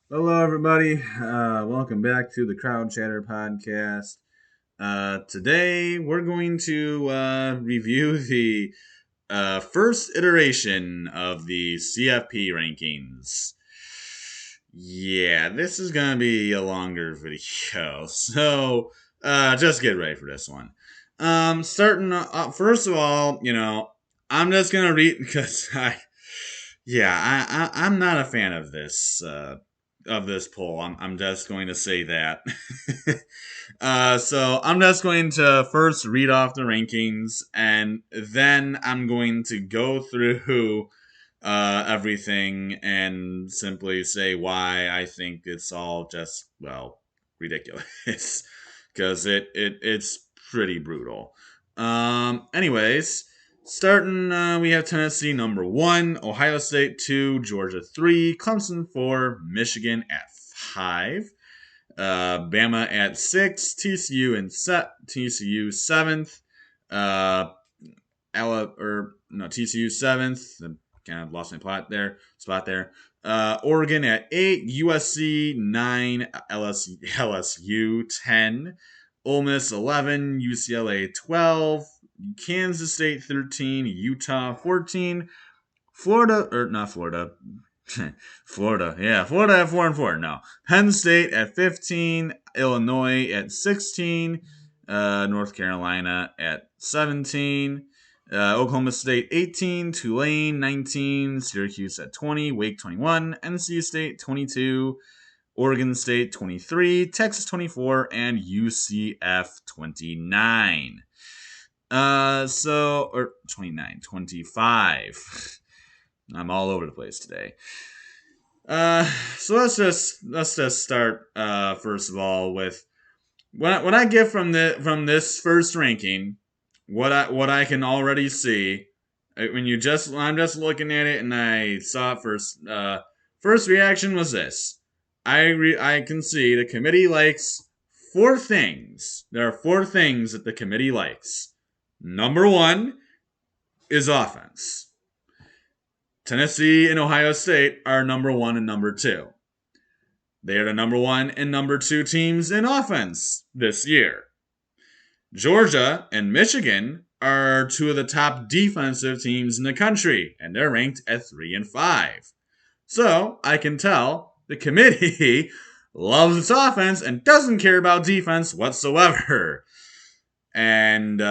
Hello, everybody. Welcome back to the Crowd Chatter podcast. Today, we're going to review the first iteration of the CFP rankings. Yeah, this is going to be a longer video, so just get ready for this one. Starting first of all, I'm just going to read because I'm not a fan of this poll. I'm just going to say that. So I'm just going to first read off the rankings, and then I'm going to go through everything and simply say why I think it's all just ridiculous because it's pretty brutal. Anyways. Starting, we have Tennessee number 1, Ohio State 2, Georgia 3, Clemson 4, Michigan at 5, Bama at 6, TCU 7th, TCU 7th. Kind of lost my spot there. Oregon at 8, USC 9, LSU 10, Ole Miss 11, UCLA 12, Kansas State 13, Utah 14, Florida, or not Florida, Florida at 4 and 4. No, Penn State at 15, Illinois at 16, North Carolina at 17, Oklahoma State 18, Tulane 19, Syracuse at 20, Wake 21, NC State 22, Oregon State 23, Texas 24, and UCF 29. Or 29, 25. I'm all over the place today. So let's just start first of all with what I get from this first ranking. What I can already see when I'm just looking at it and I saw it first. First reaction was this. I can see the committee likes 4 things. There are 4 things that the committee likes. Number 1 is offense. Tennessee and Ohio State are number 1 and number 2. They are the number 1 and number 2 teams in offense this year. Georgia and Michigan are 2 of the top defensive teams in the country, and they're ranked at 3 and 5. So I can tell the committee loves its offense and doesn't care about defense whatsoever. And so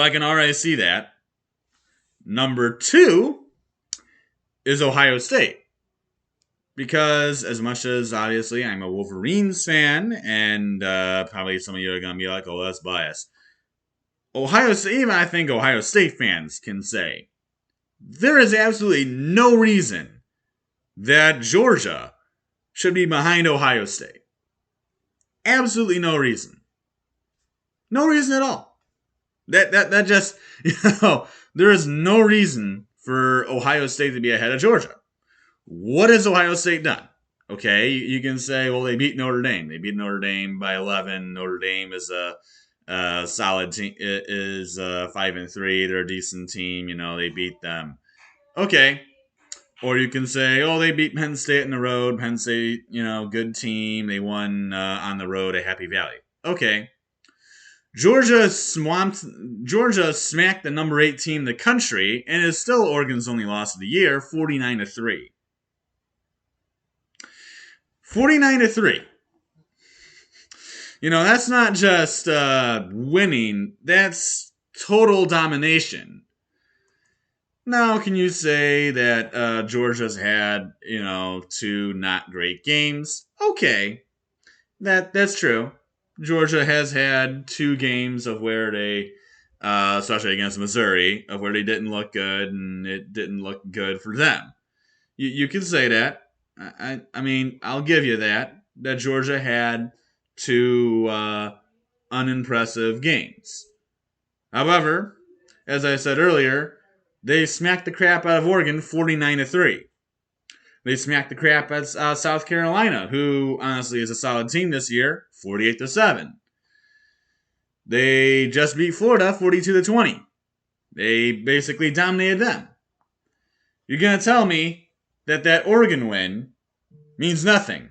I can already see that. Number 2 is Ohio State. Because as much as obviously I'm a Wolverines fan, and probably some of you are going to be like, oh, that's biased. Even I think Ohio State fans can say, there is absolutely no reason that Georgia should be behind Ohio State. Absolutely no reason. No reason at all. That just, there is no reason for Ohio State to be ahead of Georgia. What has Ohio State done? Okay, you can say, well, they beat Notre Dame. They beat Notre Dame by 11. Notre Dame is a solid team. Is 5-3. They're a decent team. They beat them. Okay. Or you can say, oh, they beat Penn State on the road. Penn State, good team. They won on the road at Happy Valley. Okay. Georgia smacked the number 8 team in the country, and is still Oregon's only loss of the year, 49-3. 49-3. That's not just winning, that's total domination. Now, can you say that Georgia's had, 2 not great games? Okay, that's true. Georgia has had 2 games of where they, especially against Missouri, of where they didn't look good, and it didn't look good for them. You can say that. I mean, I'll give you that Georgia had 2 unimpressive games. However, as I said earlier, they smacked the crap out of Oregon 49-3. They smacked the crap out of South Carolina, who honestly is a solid team this year, 48-7. They just beat Florida 42-20. They basically dominated them. You're gonna tell me that Oregon win means nothing.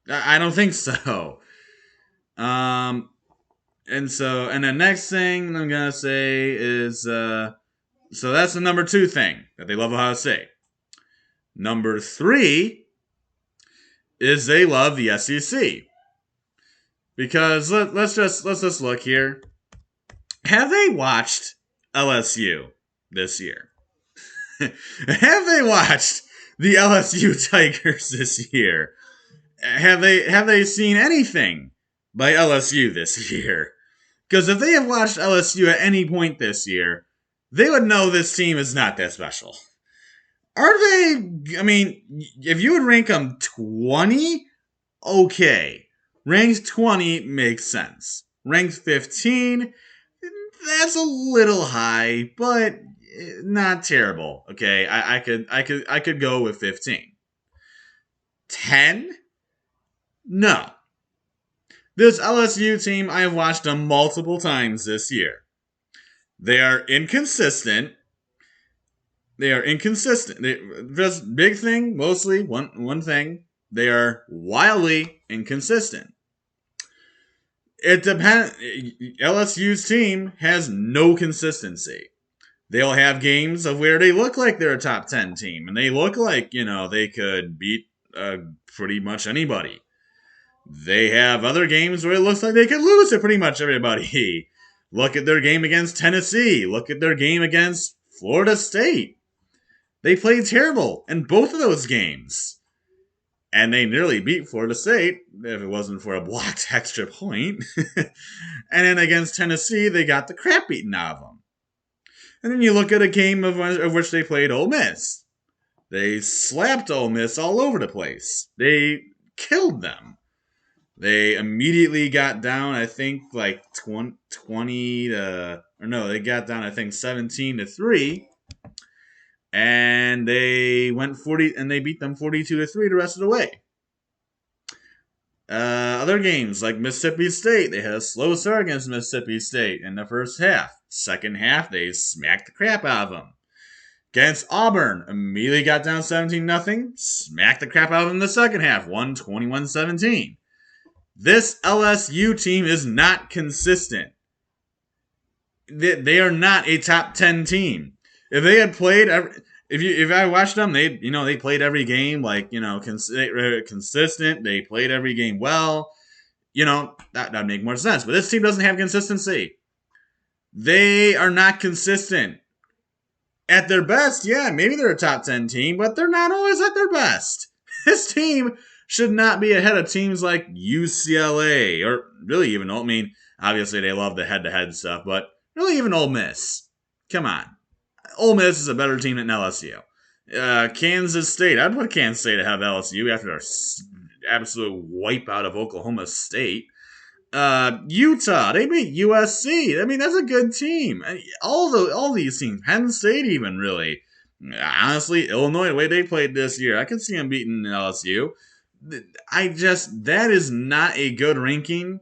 I don't think so. And the next thing I'm gonna say is so that's the number 2 thing that they love Ohio State. Number 3 is they love the SEC because let's just look here. Have they watched LSU this year? Have they watched the LSU Tigers this year? Have they seen anything by LSU this year? Because if they have watched LSU at any point this year, they would know this team is not that special. Are they? I mean, if you would rank them 20, okay. Ranked 20 makes sense. Ranked 15, that's a little high, but not terrible. Okay, I could go with 15. 10? No. This LSU team, I have watched them multiple times this year. They are inconsistent. Just big thing, mostly one thing. They are wildly inconsistent. It depends. LSU's team has no consistency. They'll have games of where they look like they're a top 10 team, and they look like, they could beat pretty much anybody. They have other games where it looks like they could lose to pretty much everybody. Look at their game against Tennessee. Look at their game against Florida State. They played terrible in both of those games. And they nearly beat Florida State if it wasn't for a blocked extra point. And then against Tennessee, they got the crap beaten out of them. And then you look at a game of which they played Ole Miss. They slapped Ole Miss all over the place. They killed them. They immediately got down, I think, like 20 to... Or no, they got down, I think, 17 to 3. And they went 40... And they beat them 42 to 3 the rest of the way. Other games, like Mississippi State, they had a slow start against Mississippi State in the first half. Second half, they smacked the crap out of them. Against Auburn, immediately got down 17-0. Smacked the crap out of them in the second half. Won 21-17. This LSU team is not consistent. They are not a top 10 team. If they had played, if I watched them, they played every game consistent. They played every game well. That'd make more sense. But this team doesn't have consistency. They are not consistent. At their best, yeah, maybe they're a top 10 team, but they're not always at their best. This team should not be ahead of teams like UCLA, or really even, obviously they love the head-to-head stuff, but really even Ole Miss. Come on. Ole Miss is a better team than LSU. Kansas State, I'd put Kansas State ahead of LSU after their absolute wipeout of Oklahoma State. Utah, they beat USC. That's a good team. All these teams, Penn State even, really. Honestly, Illinois, the way they played this year, I could see them beating LSU. That is not a good ranking.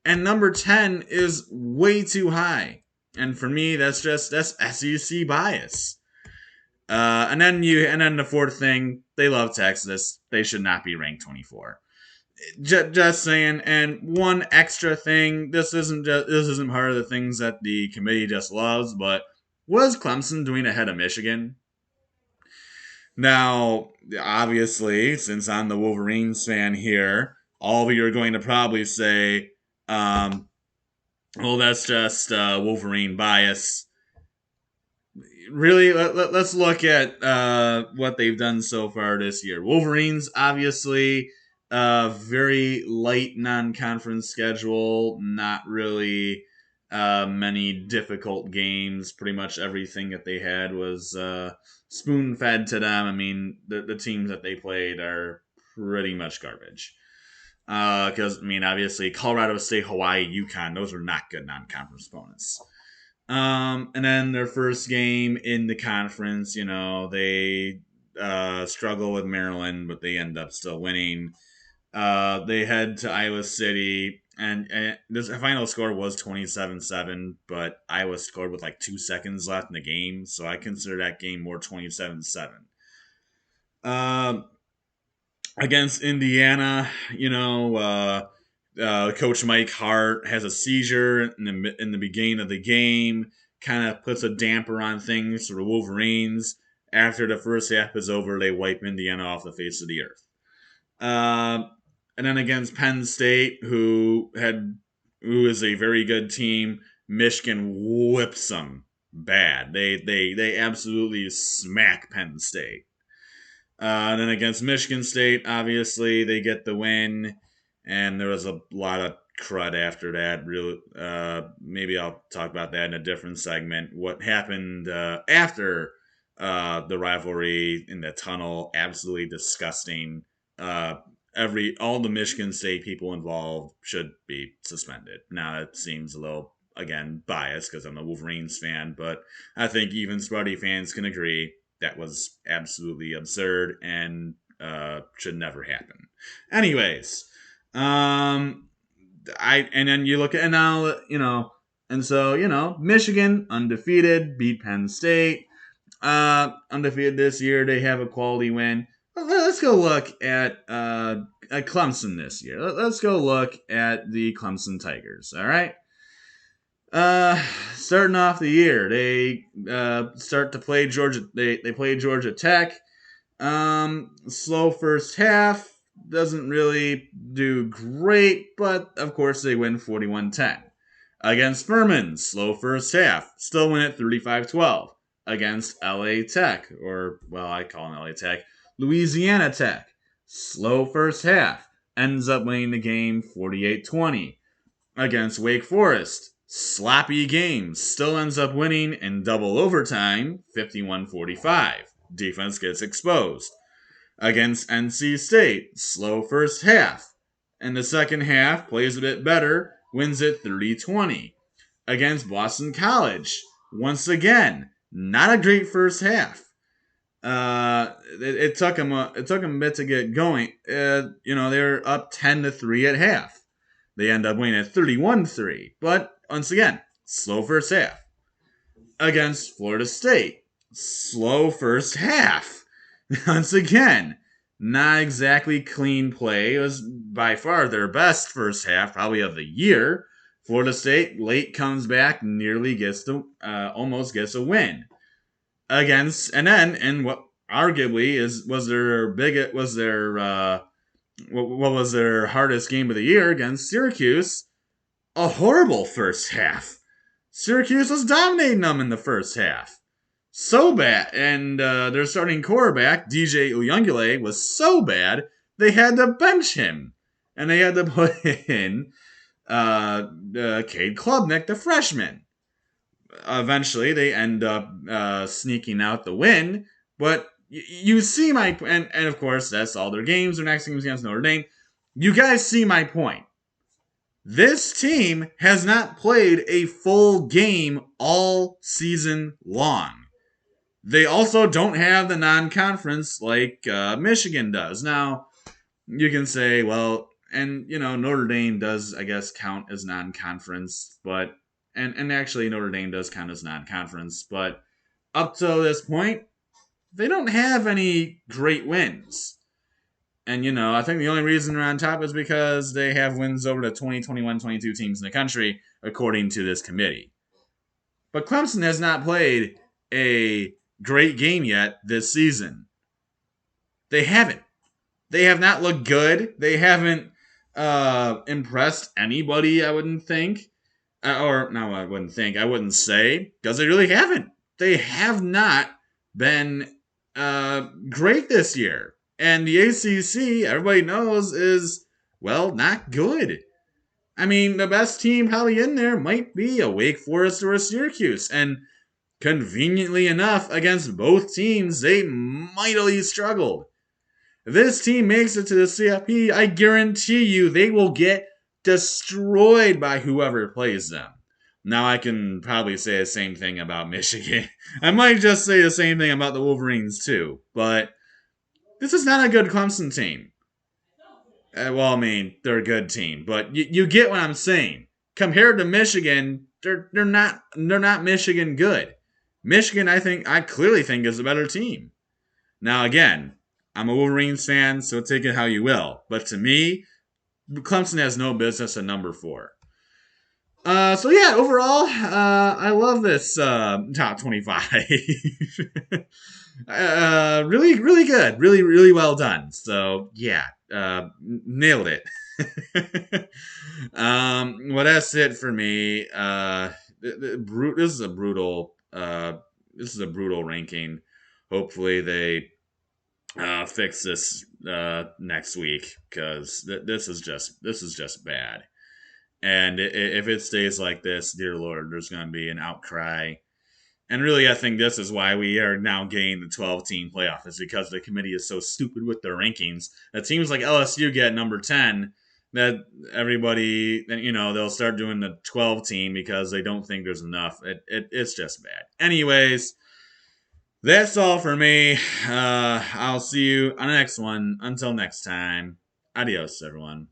And number 10 is way too high. And for me, that's SEC bias. And then the fourth thing, they love Texas. They should not be ranked 24. Just saying. And one extra thing, this isn't part of the things that the committee just loves, but was Clemson doing ahead of Michigan? Now, obviously, since I'm the Wolverines fan here, all of you are going to probably say, well, that's just Wolverine bias. Really, let's look at what they've done so far this year. Wolverines, obviously, very light non-conference schedule, not really many difficult games. Pretty much everything that they had was spoon-fed to them. The teams that they played are pretty much garbage. Because, obviously, Colorado State, Hawaii, UConn, those are not good non-conference opponents. And then their first game in the conference, they struggle with Maryland, but they end up still winning. They head to Iowa City, and this final score was 27-7, but Iowa scored with like 2 seconds left in the game, so I consider that game more 27-7. Um, against Indiana, Coach Mike Hart has a seizure in the beginning of the game, kind of puts a damper on things for the Wolverines. After the first half is over, they wipe Indiana off the face of the earth. Uh, and then against Penn State, who is a very good team, Michigan whips them bad. They absolutely smack Penn State. Then against Michigan State, obviously they get the win, and there was a lot of crud after that. Really, maybe I'll talk about that in a different segment. What happened after the rivalry in the tunnel? Absolutely disgusting. Uh, all the Michigan State people involved should be suspended. Now it seems a little again biased because I'm a Wolverines fan, but I think even Sparty fans can agree that was absolutely absurd and should never happen. Anyways, and then you look at and now and so Michigan undefeated beat Penn State. Undefeated this year. They have a quality win. Let's go look at Clemson this year. Let's go look at the Clemson Tigers. All right. Starting off the year, they start to play Georgia. They play Georgia Tech. Slow first half, doesn't really do great, but of course they win 41-10. Against Furman, slow first half, still win it 35-12. Against LA Tech, or well, I call them LA Tech, Louisiana Tech, slow first half, ends up winning the game 48-20. Against Wake Forest, sloppy game, still ends up winning in double overtime 51-45. Defense gets exposed. Against NC State, slow first half. In the second half, plays a bit better, wins it 30-20. Against Boston College, once again, not a great first half. It took them a bit to get going. They're up 10-3 at half. They end up winning at 31-3. But once again, slow first half. Against Florida State, slow first half. Once again, not exactly clean play. It was by far their best first half, probably of the year. Florida State late comes back, nearly almost gets a win against, and then in what arguably what was their hardest game of the year against Syracuse. A horrible first half. Syracuse was dominating them in the first half. So bad. And their starting quarterback, DJ Uyunglele, was so bad, they had to bench him. And they had to put in Cade Klubnik, the freshman. Eventually, they end up sneaking out the win. But you see my... And of course, that's all their games. Their next game's against Notre Dame. You guys see my point. This team has not played a full game all season long. They also don't have the non-conference like Michigan does. Now, you can say, well, and Notre Dame does, I guess, count as non-conference, but and actually Notre Dame does count as non-conference, but up to this point, they don't have any great wins. And, I think the only reason they're on top is because they have wins over the 20, 21, 22 teams in the country, according to this committee. But Clemson has not played a great game yet this season. They haven't. They have not looked good. They haven't impressed anybody, I wouldn't think. I wouldn't say, because they really haven't. They have not been great this year. And the ACC, everybody knows, is, well, not good. I mean, the best team probably in there might be a Wake Forest or a Syracuse. And conveniently enough, against both teams, they mightily struggled. If this team makes it to the CFP, I guarantee you they will get destroyed by whoever plays them. Now, I can probably say the same thing about Michigan. I might just say the same thing about the Wolverines, too. But this is not a good Clemson team. Well, I mean, they're a good team, but you get what I'm saying. Compared to Michigan, they're not Michigan good. Michigan, I clearly think is a better team. Now, again, I'm a Wolverines fan, so take it how you will. But to me, Clemson has no business at number 4. So yeah, overall, I love this top 25. Really, really good. Really, really well done. So yeah, nailed it. Well, that's it for me. This is a brutal. This is a brutal ranking. Hopefully they fix this next week because this is just bad. And if it stays like this, dear Lord, there's going to be an outcry. And really, I think this is why we are now getting the 12-team playoff, is because the committee is so stupid with their rankings that teams like LSU get number 10, that everybody, they'll start doing the 12-team because they don't think there's enough. It's just bad. Anyways, that's all for me. I'll see you on the next one. Until next time, adios, everyone.